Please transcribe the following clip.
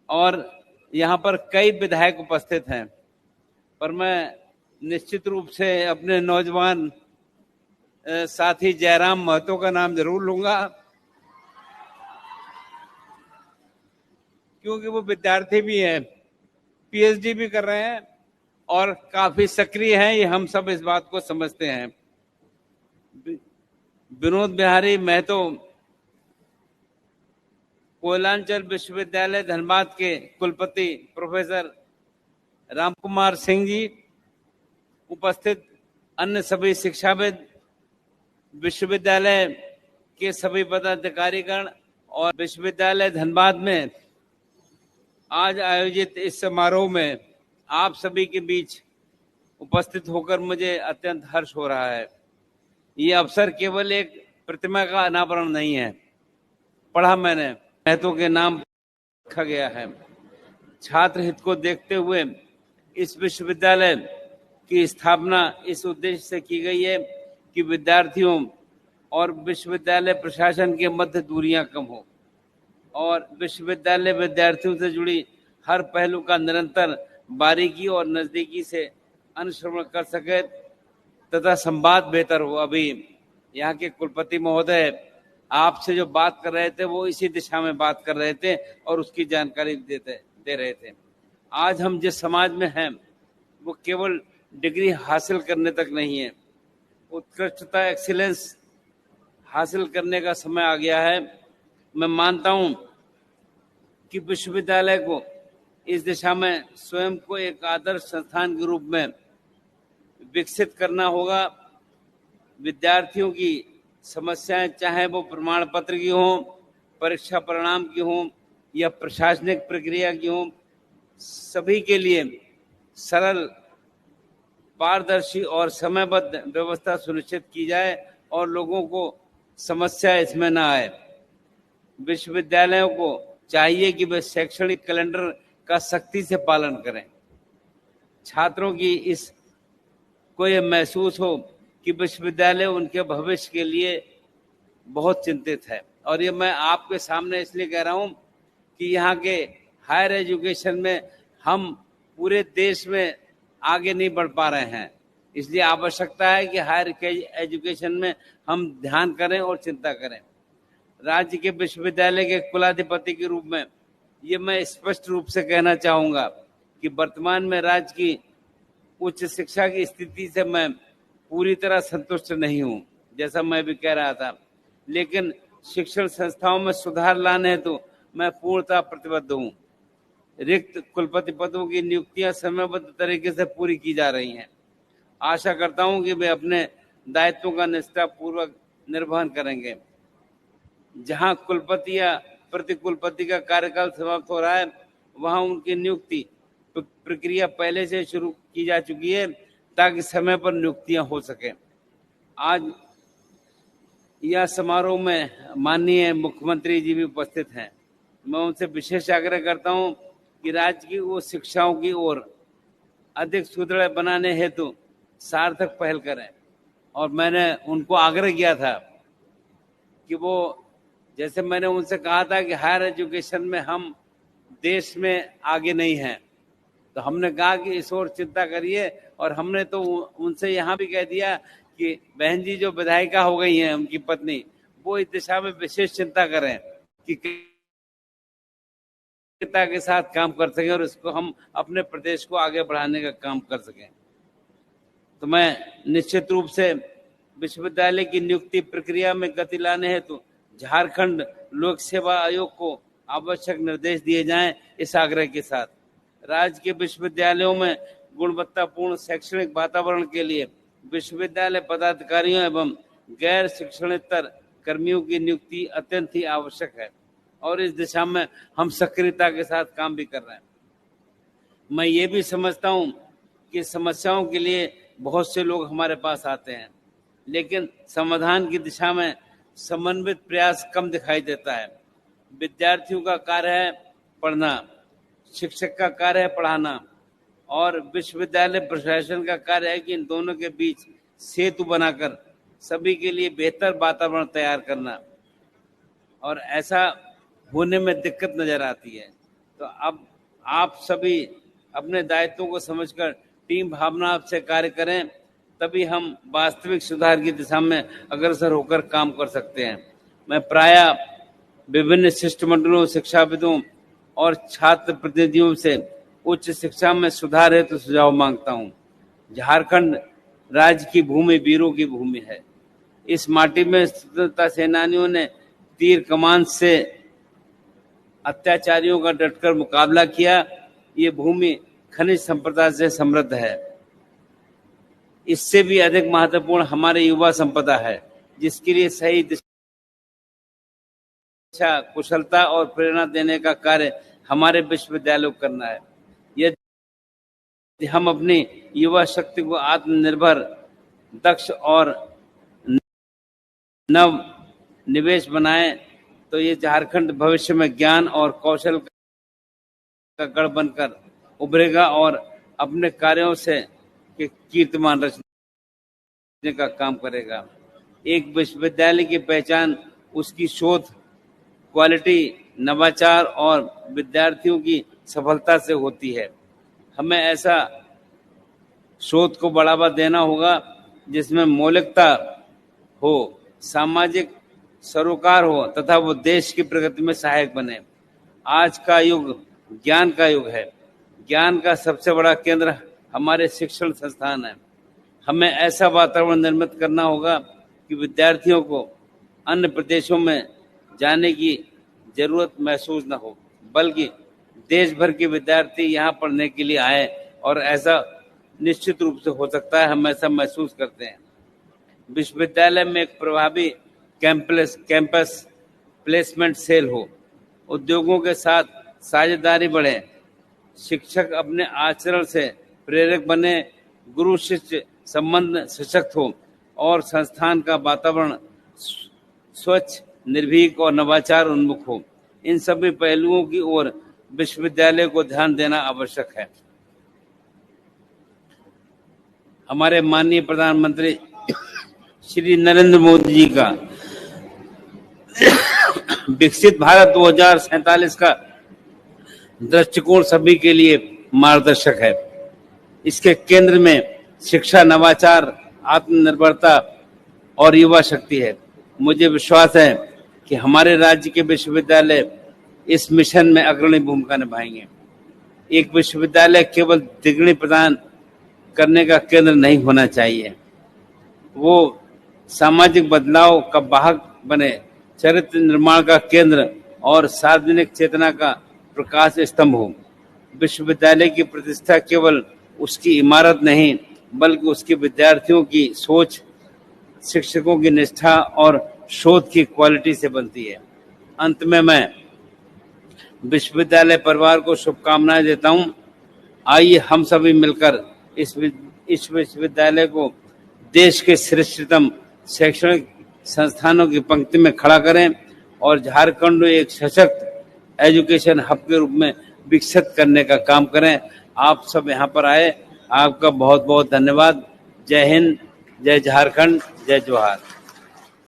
और यहाँ पर कई विधायक उपस्थित हैं, पर मैं निश्चित रूप से अपने नौजवान साथी जयराम महतो का नाम जरूर लूंगा, क्योंकि वो विद्यार्थी भी हैं, पीएचडी भी कर रहे हैं और काफी सक्रिय हैं। ये हम सब इस बात को समझते हैं। विनोद बिहारी महतो कोयलांचल विश्वविद्यालय धनबाद के कुलपति प्रोफेसर रामकुमार सिंह जी, उपस्थित अन्य सभी शिक्षाविद, विश्वविद्यालय के सभी पदाधिकारीगण और विश्वविद्यालय धनबाद में आज आयोजित इस समारोह में आप सभी के बीच उपस्थित होकर मुझे अत्यंत हर्ष हो रहा है। ये अवसर केवल एक प्रतिमा का अनावरण नहीं है, पढ़ा मैंने, महतो के नाम रखा गया है। छात्र हित को देखते हुए इस विश्वविद्यालय की स्थापना इस उद्देश्य से की गई है कि विद्यार्थियों और विश्वविद्यालय प्रशासन के मध्य दूरियां कम हो और विश्वविद्यालय विद्यार्थियों से जुड़ी हर पहलू का निरंतर बारीकी और नजदीकी से अनुश्रवण कर सके तथा संवाद बेहतर हो। अभी यहाँ के कुलपति महोदय आपसे जो बात कर रहे थे वो इसी दिशा में बात कर रहे थे और उसकी जानकारी दे रहे थे। आज हम जिस समाज में हैं वो केवल डिग्री हासिल करने तक नहीं है, उत्कृष्टता, एक्सीलेंस हासिल करने का समय आ गया है। मैं मानता हूं कि विश्वविद्यालय को इस दिशा में स्वयं को एक आदर्श संस्थान के रूप में विकसित करना होगा। विद्यार्थियों की समस्याएं, चाहे वो प्रमाण पत्र की हों, परीक्षा परिणाम की हों या प्रशासनिक प्रक्रिया की हों, सभी के लिए सरल, पारदर्शी और समयबद्ध व्यवस्था सुनिश्चित की जाए और लोगों को समस्या इसमें न आए। विश्वविद्यालयों को चाहिए कि वे शैक्षणिक कैलेंडर का सख्ती से पालन करें। छात्रों की इस को ये महसूस हो कि विश्वविद्यालय उनके भविष्य के लिए बहुत चिंतित है। और ये मैं आपके सामने इसलिए कह रहा हूँ कि यहाँ के हायर एजुकेशन में हम पूरे देश में आगे नहीं बढ़ पा रहे हैं, इसलिए आवश्यकता है कि हायर एजुकेशन में हम ध्यान करें और चिंता करें। राज्य के विश्वविद्यालय के कुलाधिपति के रूप में ये मैं स्पष्ट रूप से कहना चाहूंगा कि वर्तमान में राज्य की उच्च शिक्षा की स्थिति से मैं पूरी तरह संतुष्ट नहीं हूं, जैसा मैं भी कह रहा था, लेकिन शिक्षण संस्थाओं में सुधार लाने हेतु मैं पूर्णतः प्रतिबद्ध हूं। रिक्त कुलपति पदों की नियुक्तियां समयबद्ध तरीके से पूरी की जा रही हैं। आशा करता हूं कि वे अपने दायित्वों का निष्ठापूर्वक निर्वहन करेंगे। जहां कुलपति या प्रतिकुलपति का कार्यकाल समाप्त हो रहा है, वहां उनकी नियुक्ति प्रक्रिया पहले से शुरू की जा चुकी है ताकि समय पर नियुक्तियां हो सके। आज यह समारोह में माननीय मुख्यमंत्री जी भी उपस्थित हैं। मैं उनसे विशेष आग्रह करता हूं कि राज्य की वो शिक्षाओं की ओर अधिक सुदृढ़ बनाने हेतु सार्थक पहल करें। और मैंने उनको आग्रह किया था कि वो, जैसे मैंने उनसे कहा था कि हायर एजुकेशन में हम देश में आगे नहीं हैं, तो हमने कहा कि इस ओर चिंता करिए। और हमने तो उनसे यहाँ भी कह दिया कि बहन जी जो विधायिका हो गई हैं, उनकी पत्नी, वो इस दिशा में विशेष चिंता करें कि के साथ काम कर सकें और इसको हम अपने प्रदेश को आगे बढ़ाने का काम कर सकें। तो मैं निश्चित रूप से विश्वविद्यालय की नियुक्ति प्रक्रिया में गति लाने हेतु झारखंड लोक सेवा आयोग को आवश्यक निर्देश दिए जाएं, इस आग्रह के साथ राज्य के विश्वविद्यालयों में गुणवत्तापूर्ण शैक्षणिक वातावरण के लिए विश्वविद्यालय पदाधिकारियों एवं गैर शिक्षणेतर कर्मियों की नियुक्ति अत्यंत ही आवश्यक है और इस दिशा में हम सक्रियता के साथ काम भी कर रहे हैं। मैं ये भी समझता हूँ कि समस्याओं के लिए बहुत से लोग हमारे पास आते हैं, लेकिन समाधान की दिशा में समन्वित प्रयास कम दिखाई देता है। विद्यार्थियों का कार्य है पढ़ना, शिक्षक का कार्य है पढ़ाना और विश्वविद्यालय प्रशासन का कार्य है कि इन दोनों के बीच सेतु बनाकर सभी के लिए बेहतर वातावरण तैयार करना। और ऐसा होने में दिक्कत नजर आती है। तो अब आप सभी अपने दायित्वों को समझकर टीम भावना से कार्य करें, तभी हम वास्तविक सुधार की दिशा में अग्रसर होकर काम कर सकते हैं। मैं प्रायः विभिन्न शिष्टमंडलों, शिक्षाविदों और छात्र प्रतिनिधियों से उच्च शिक्षा में सुधार हेतु सुझाव मांगता हूँ। झारखंड राज्य की भूमि वीरों की भूमि है। इस माटी में स्वतंत्रता सेनानियों ने तीर कमान से अत्याचारियों का डटकर मुकाबला किया। ये भूमि खनिज संपदा से समृद्ध है। इससे भी अधिक महत्वपूर्ण हमारे युवा संपदा है, जिसके लिए सही दिशा, कुशलता और प्रेरणा देने का कार्य हमारे विश्वविद्यालयों को करना है। यदि हम अपनी युवा शक्ति को आत्मनिर्भर, दक्ष और नव निवेश बनाएं, तो ये झारखंड भविष्य में ज्ञान और कौशल का गढ़ बनकर उभरेगा और अपने कार्यों से कीर्तिमान रचने का काम करेगा। एक विश्वविद्यालय की पहचान उसकी शोध, क्वालिटी, नवाचार और विद्यार्थियों की सफलता से होती है। हमें ऐसा शोध को बढ़ावा देना होगा जिसमें मौलिकता हो, सामाजिक सरोकार हो तथा वो देश की प्रगति में सहायक बने। आज का युग ज्ञान का युग है। ज्ञान का सबसे बड़ा केंद्र हमारे शिक्षण संस्थान है। हमें ऐसा वातावरण निर्मित करना होगा कि विद्यार्थियों को अन्य प्रदेशों में जाने की जरूरत महसूस न हो, बल्कि देश भर के विद्यार्थी यहाँ पढ़ने के लिए आए, और ऐसा निश्चित रूप से हो सकता है। हम ऐसा महसूस करते हैं। विश्वविद्यालय में एक प्रभावी कैंपस प्लेसमेंट सेल हो, उद्योगों के साथ साझेदारी बढ़े, शिक्षक अपने आचरण से प्रेरक बने, गुरु शिष्य संबंध सशक्त हो और संस्थान का वातावरण स्वच्छ, निर्भीक और नवाचार उन्मुख हो। इन सभी पहलुओं की ओर विश्वविद्यालय को ध्यान देना आवश्यक है। हमारे माननीय प्रधानमंत्री श्री नरेंद्र मोदी जी का विकसित भारत 2047 का दृष्टिकोण सभी के लिए मार्गदर्शक है। इसके केंद्र में शिक्षा, नवाचार, आत्मनिर्भरता और युवा शक्ति है। मुझे विश्वास है कि हमारे राज्य के विश्वविद्यालय इस मिशन में अग्रणी भूमिका निभाएंगे। एक विश्वविद्यालय केवल डिग्री प्रदान करने का केंद्र नहीं होना चाहिए, वो सामाजिक बदलाव का वाहक बने, चरित्र निर्माण का केंद्र और सार्वजनिक चेतना का प्रकाश स्तंभ हो। विश्वविद्यालय की प्रतिष्ठा केवल उसकी इमारत नहीं, बल्कि उसके विद्यार्थियों की सोच, शिक्षकों की निष्ठा और शोध की क्वालिटी से बनती है। अंत में मैं विश्वविद्यालय परिवार को शुभकामनाएं देता हूं। आइए हम सभी मिलकर इस विश्वविद्यालय को देश के श्रेष्ठतम शैक्षणिक संस्थानों की पंक्ति में खड़ा करें और झारखंड को एक सशक्त एजुकेशन हब के रूप में विकसित करने का काम करें। आप सब यहाँ पर आए, आपका बहुत बहुत धन्यवाद। जय हिंद, जय झारखंड, जय जोहार।